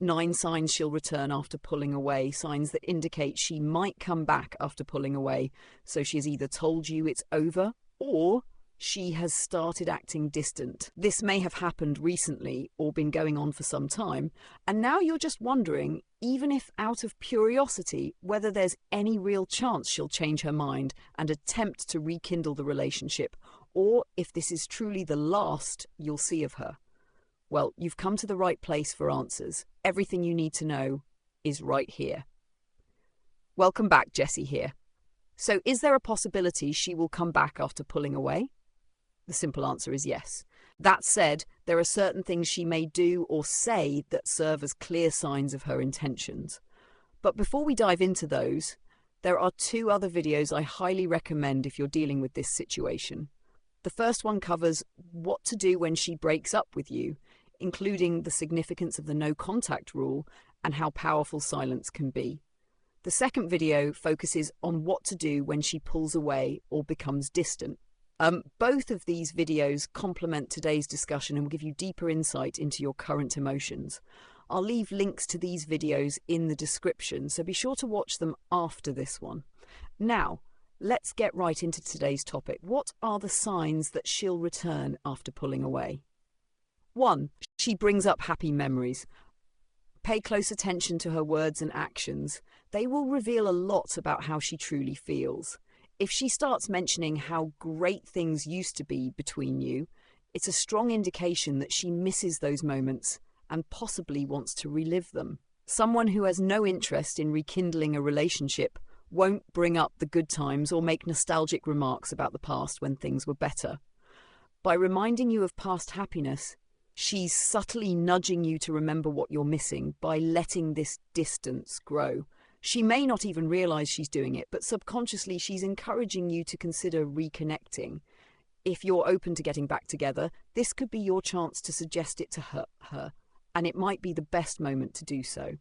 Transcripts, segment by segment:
9 signs she'll return after pulling away, signs that indicate she might come back after pulling away. So she has either told you it's over or she has started acting distant. This may have happened recently or been going on for some time, and now you're just wondering, even if out of curiosity, whether there's any real chance she'll change her mind and attempt to rekindle the relationship, or if this is truly the last you'll see of her. Well, you've come to the right place for answers. Everything you need to know is right here. Welcome back, Jessie here. So is there a possibility she will come back after pulling away? The simple answer is yes. That said, there are certain things she may do or say that serve as clear signs of her intentions. But before we dive into those, there are 2 other videos I highly recommend if you're dealing with this situation. The first one covers what to do when she breaks up with you, including the significance of the no contact rule and how powerful silence can be. The second video focuses on what to do when she pulls away or becomes distant. Both of these videos complement today's discussion and will give you deeper insight into your current emotions. I'll leave links to these videos in the description, so be sure to watch them after this one. Now, let's get right into today's topic. What are the signs that she'll return after pulling away? 1. She brings up happy memories. Pay close attention to her words and actions. They will reveal a lot about how she truly feels. If she starts mentioning how great things used to be between you, it's a strong indication that she misses those moments and possibly wants to relive them. Someone who has no interest in rekindling a relationship won't bring up the good times or make nostalgic remarks about the past when things were better. By reminding you of past happiness, she's subtly nudging you to remember what you're missing by letting this distance grow. She may not even realize she's doing it, but subconsciously she's encouraging you to consider reconnecting. If you're open to getting back together, this could be your chance to suggest it to her, and it might be the best moment to do so.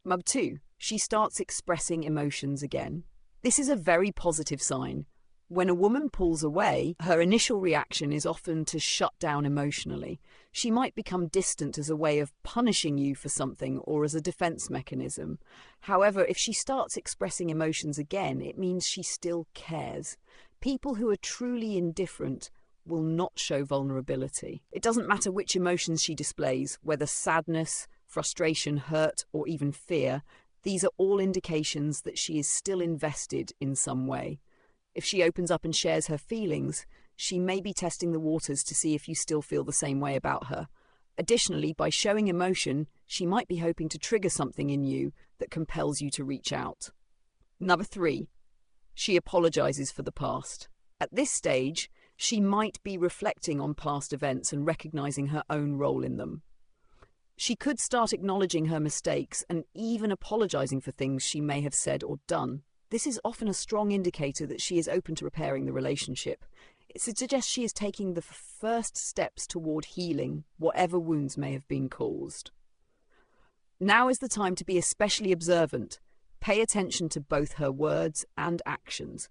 2. She starts expressing emotions again. This is a very positive sign. When a woman pulls away, her initial reaction is often to shut down emotionally. She might become distant as a way of punishing you for something or as a defense mechanism. However, if she starts expressing emotions again, it means she still cares. People who are truly indifferent will not show vulnerability. It doesn't matter which emotions she displays, whether sadness, frustration, hurt, or even fear. These are all indications that she is still invested in some way. If she opens up and shares her feelings, she may be testing the waters to see if you still feel the same way about her. Additionally, by showing emotion, she might be hoping to trigger something in you that compels you to reach out. 3. She apologizes for the past. At this stage, she might be reflecting on past events and recognizing her own role in them. She could start acknowledging her mistakes and even apologizing for things she may have said or done. This is often a strong indicator that she is open to repairing the relationship. It suggests she is taking the first steps toward healing whatever wounds may have been caused. Now is the time to be especially observant. Pay attention to both her words and actions.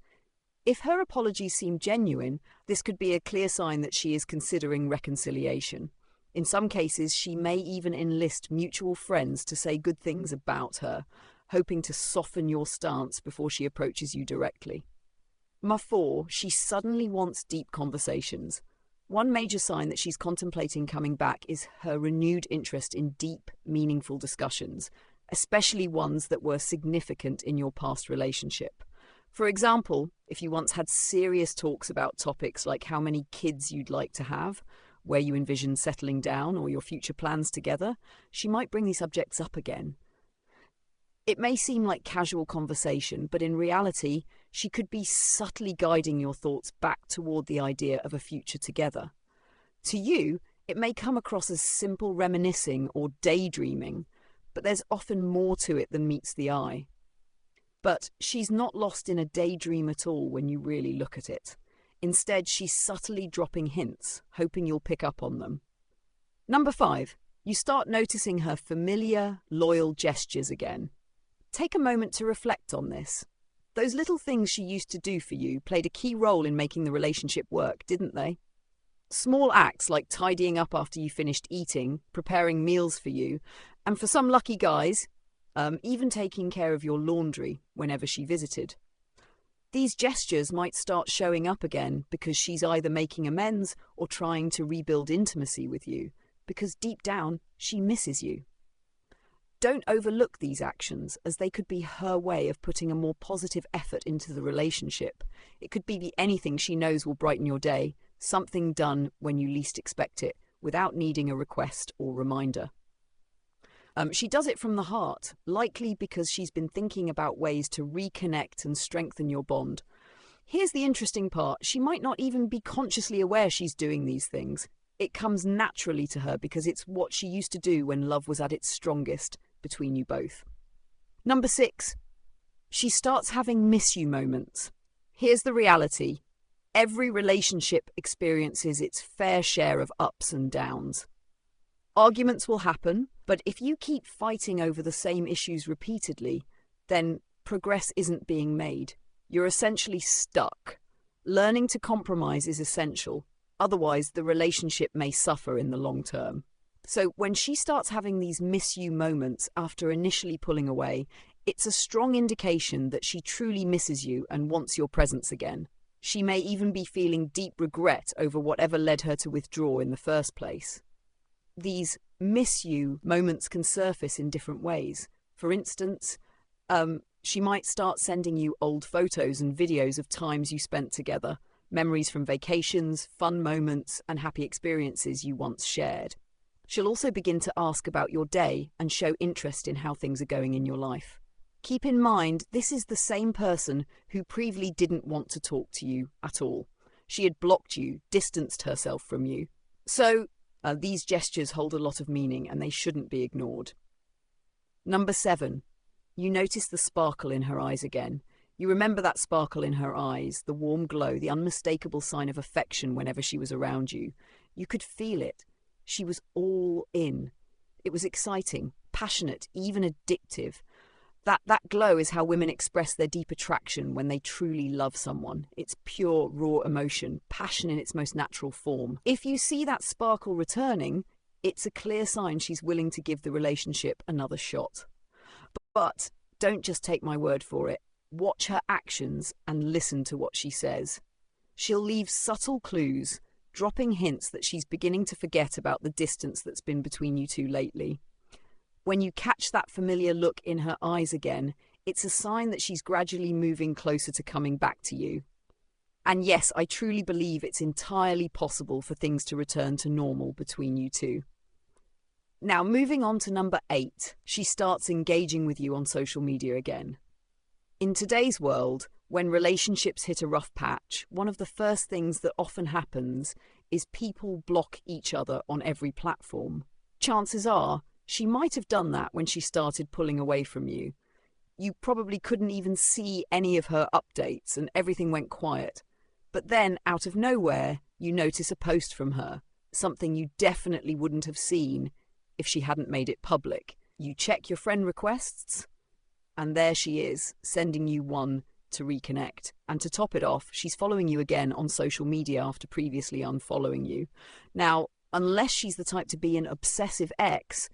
If her apologies seem genuine, this could be a clear sign that she is considering reconciliation. In some cases, she may even enlist mutual friends to say good things about her, hoping to soften your stance before she approaches you directly. 4. She suddenly wants deep conversations. One major sign that she's contemplating coming back is her renewed interest in deep, meaningful discussions, especially ones that were significant in your past relationship. For example, if you once had serious talks about topics like how many kids you'd like to have, where you envision settling down, or your future plans together, she might bring these subjects up again. It may seem like casual conversation, but in reality, she could be subtly guiding your thoughts back toward the idea of a future together. To you, it may come across as simple reminiscing or daydreaming, but there's often more to it than meets the eye. But she's not lost in a daydream at all when you really look at it. Instead, she's subtly dropping hints, hoping you'll pick up on them. 5. You start noticing her familiar, loyal gestures again. Take a moment to reflect on this. Those little things she used to do for you played a key role in making the relationship work, didn't they? Small acts like tidying up after you finished eating, preparing meals for you, And for some lucky guys, even taking care of your laundry whenever she visited. These gestures might start showing up again because she's either making amends or trying to rebuild intimacy with you, because deep down, she misses you. Don't overlook these actions, as they could be her way of putting a more positive effort into the relationship. It could be anything she knows will brighten your day, something done when you least expect it, without needing a request or reminder. She does it from the heart, likely because she's been thinking about ways to reconnect and strengthen your bond. Here's the interesting part. She might not even be consciously aware she's doing these things. It comes naturally to her because it's what she used to do when love was at its strongest between you both. Number 6, she starts having miss you moments. Here's the reality. Every relationship experiences its fair share of ups and downs. Arguments will happen, but if you keep fighting over the same issues repeatedly, then progress isn't being made. You're essentially stuck. Learning to compromise is essential. Otherwise, the relationship may suffer in the long term. So when she starts having these miss you moments after initially pulling away, it's a strong indication that she truly misses you and wants your presence again. She may even be feeling deep regret over whatever led her to withdraw in the first place. These miss you moments can surface in different ways. For instance, she might start sending you old photos and videos of times you spent together, memories from vacations, fun moments, and happy experiences you once shared. She'll also begin to ask about your day and show interest in how things are going in your life. Keep in mind, this is the same person who previously didn't want to talk to you at all. She had blocked you, distanced herself from you. So, these gestures hold a lot of meaning and they shouldn't be ignored. Number 7, you notice the sparkle in her eyes again. You remember that sparkle in her eyes, the warm glow, the unmistakable sign of affection whenever she was around you. You could feel it. She was all in. It was exciting, passionate, even addictive. That glow is how women express their deep attraction when they truly love someone. It's pure, raw emotion, passion in its most natural form. If you see that sparkle returning, it's a clear sign she's willing to give the relationship another shot. But don't just take my word for it. Watch her actions and listen to what she says. She'll leave subtle clues, dropping hints that she's beginning to forget about the distance that's been between you two lately. When you catch that familiar look in her eyes again, it's a sign that she's gradually moving closer to coming back to you. And yes, I truly believe it's entirely possible for things to return to normal between you two. Now, moving on to number 8, she starts engaging with you on social media again. In today's world, when relationships hit a rough patch, one of the first things that often happens is people block each other on every platform. Chances are, she might have done that when she started pulling away from you. You probably couldn't even see any of her updates and everything went quiet. But then, out of nowhere, you notice a post from her, something you definitely wouldn't have seen if she hadn't made it public. You check your friend requests, and there she is, sending you one to reconnect. And to top it off, she's following you again on social media after previously unfollowing you. Now, unless she's the type to be an obsessive ex,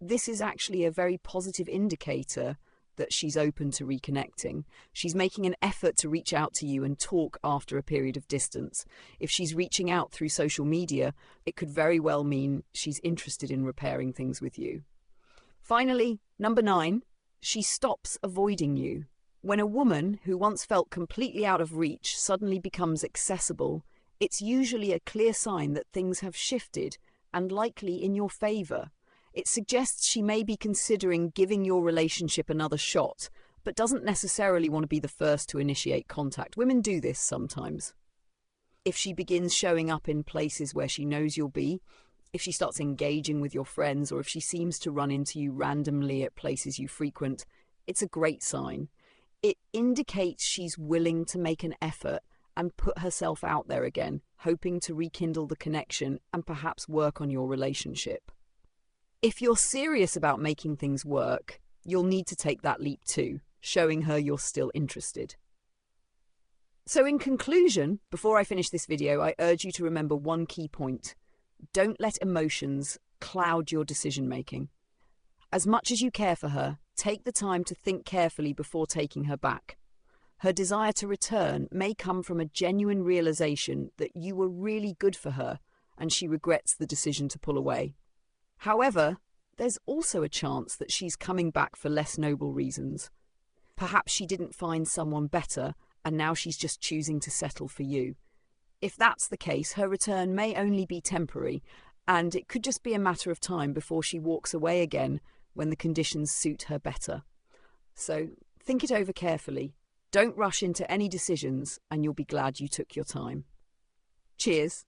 this is actually a very positive indicator that she's open to reconnecting. She's making an effort to reach out to you and talk after a period of distance. If she's reaching out through social media, it could very well mean she's interested in repairing things with you. Finally, number 9, she stops avoiding you. When a woman who once felt completely out of reach suddenly becomes accessible, it's usually a clear sign that things have shifted and likely in your favor. It suggests she may be considering giving your relationship another shot, but doesn't necessarily want to be the first to initiate contact. Women do this sometimes. If she begins showing up in places where she knows you'll be, if she starts engaging with your friends, or if she seems to run into you randomly at places you frequent, it's a great sign. It indicates she's willing to make an effort and put herself out there again, hoping to rekindle the connection and perhaps work on your relationship. If you're serious about making things work, you'll need to take that leap too, showing her you're still interested. So in conclusion, before I finish this video, I urge you to remember one key point. Don't let emotions cloud your decision-making. As much as you care for her, take the time to think carefully before taking her back. Her desire to return may come from a genuine realization that you were really good for her and she regrets the decision to pull away. However, there's also a chance that she's coming back for less noble reasons. Perhaps she didn't find someone better and now she's just choosing to settle for you. If that's the case, her return may only be temporary, and it could just be a matter of time before she walks away again when the conditions suit her better. So think it over carefully. Don't rush into any decisions, and you'll be glad you took your time. Cheers.